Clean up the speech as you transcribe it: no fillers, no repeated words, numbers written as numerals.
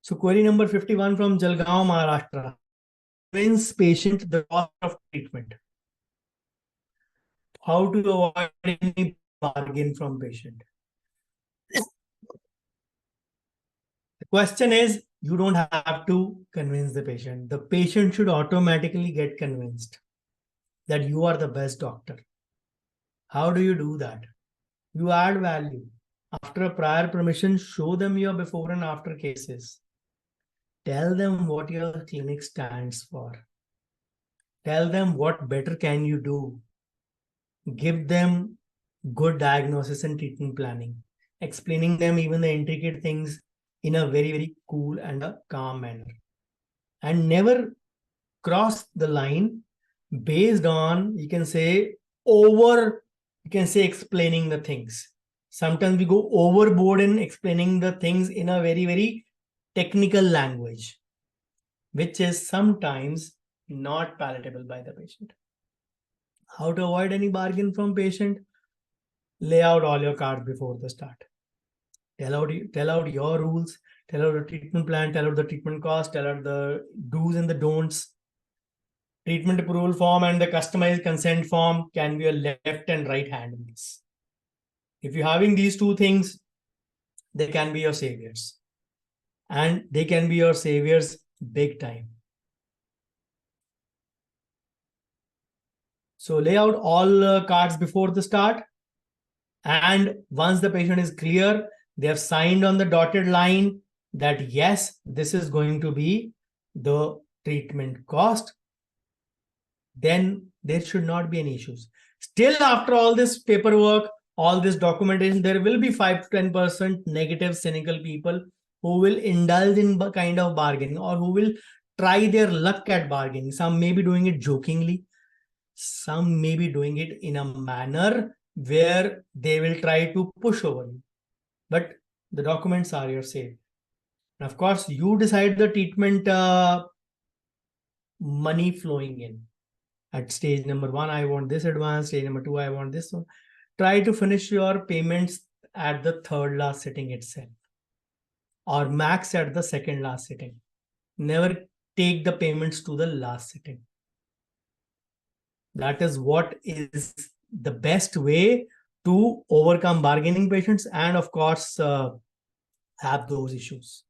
So query number 51 from Jalgaon, Maharashtra. Convince patient the cost of treatment. How to avoid any bargain from patient. The question is, you don't have to convince the patient. The patient should automatically get convinced that you are the best doctor. How do you do that? You add value. After a prior permission, show them your before and after cases. Tell them what your clinic stands for. Tell them what better can you do. Give them good diagnosis and treatment planning. Explaining them even the intricate things in a very, very cool and a calm manner. And never cross the line based on, you can say, explaining the things. Sometimes we go overboard in explaining the things in a very, very technical language, which is sometimes not palatable by the patient. How to avoid any bargain from patient? Lay out all your cards before the start. Tell out your rules, tell out the treatment plan, tell out the treatment cost, tell out the do's and the don'ts. Treatment approval form and the customized consent form can be a left and right hand in this. If you're having these two things, they can be your saviors. And they can be your saviors big time. So lay out all cards before the start. And once the patient is clear, they have signed on the dotted line that yes, this is going to be the treatment cost, then there should not be any issues. Still, after all this paperwork, all this documentation, there will be 5 to 10% negative, cynical people who will indulge in kind of bargaining or who will try their luck at bargaining. Some may be doing it jokingly. Some may be doing it in a manner where they will try to push over you. But the documents are your safe. And of course, you decide the treatment money flowing in. At stage number 1, I want this advance. Stage number 2, I want this one. Try to finish your payments at the third last sitting itself, or max at the second last sitting. Never take the payments to the last sitting. That is what is the best way to overcome bargaining patients and of course have those issues.